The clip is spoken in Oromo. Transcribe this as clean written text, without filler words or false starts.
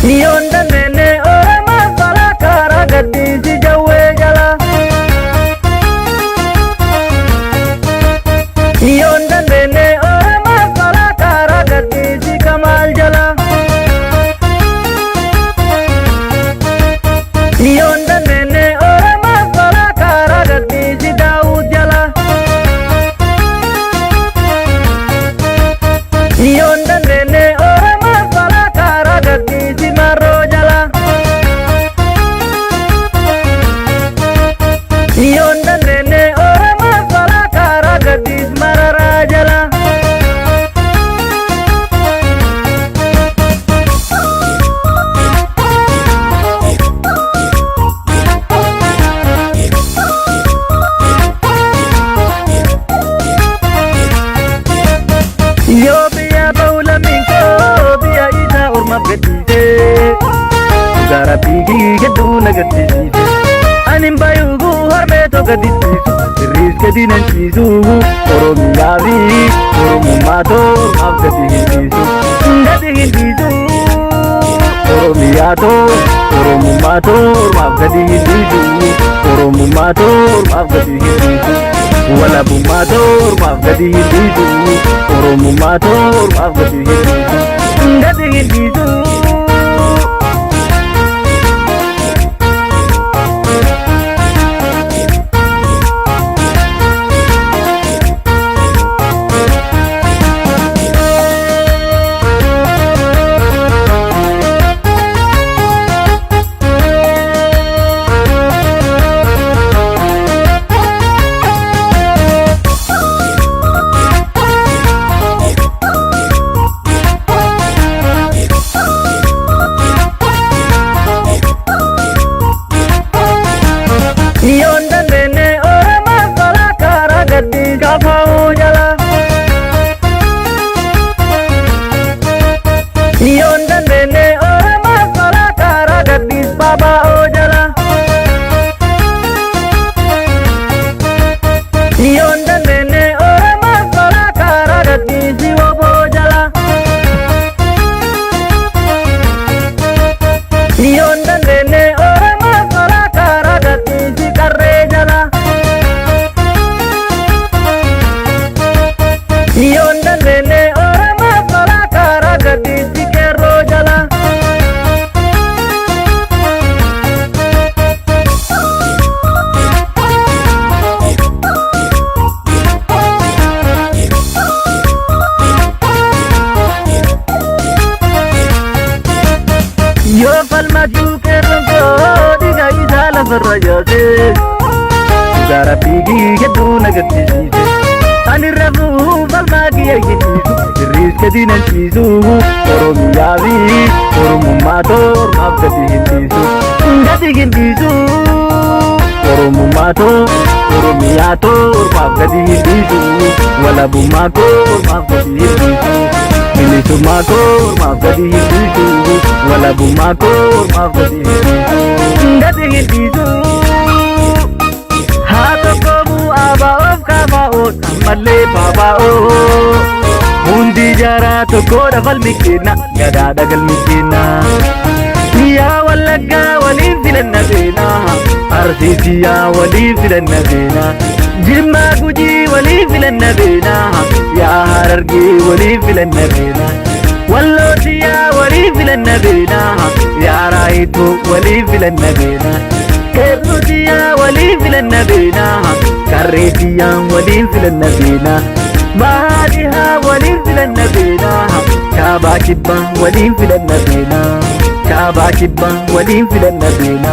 Niyonda nene orama sala kara gaddi si jawe jala. Niyonda nene orama sala kara gaddi si kamal jala. Niyonda nene orama sala kara gaddi si Daud jala. Niyonda nene orama sala kara gaddi si Maro jala. Niyonda nene orama sala kara gaddi si Marara jala. Yo biya baula minko biya ida orma gadise Gara pigi gedu nagadise Anim bayugu harme to gadise Riz gadinan chizu Oromi yavi Oromu mato Ab gadihin chizu Gadihin chizu Oromi yato Oromu mato Ab gadihin chizu Oromu mato Ab gadihin chizu Wala bumator maaf gadihin chizu Oromu mator maaf gadihin chizu Niyonda nene orama sala kara gaddi gafao jala. Niyonda nene orama sala kara gaddi babao jala. Niyonda nene orama sala kara gaddi siwobo jala. Niyonda nene orama sala kara gaddi si karre jala. Niyonda nene orama sala kara gaddi si kerro jala. Yo palma kerro diga isala farrajase Gara pigi gedu nagadise Ani rabu palma kiyayisu Riz gadinan chizu Oromi yavi Oromu mator maaf gadihin chizu Gadihin chizu Oromu mator Oromi yator maaf gadihin chizu Wala bumator maaf gadihin chizu Milisu mator maaf gadihin chizu Wala bumator maaf gadihin chizu Gadihin chizu Hato komu abaof kabaot Amalle babao Hundi jara tokko dafal mikina Gada dagal mikina Ya walaga walin filanna beena Arsisiya walin filanna beena Jimma guji walin filanna beena Ya harargi walin filanna beena Wallotiya walin filanna beena Ya raitu walin filanna beena Kerrutiya walin filanna beena Karretiya walin filanna beena Bahadiha walin filanna beena Kaaba kibba walin filanna beena Kaaba kibba walin filanna beena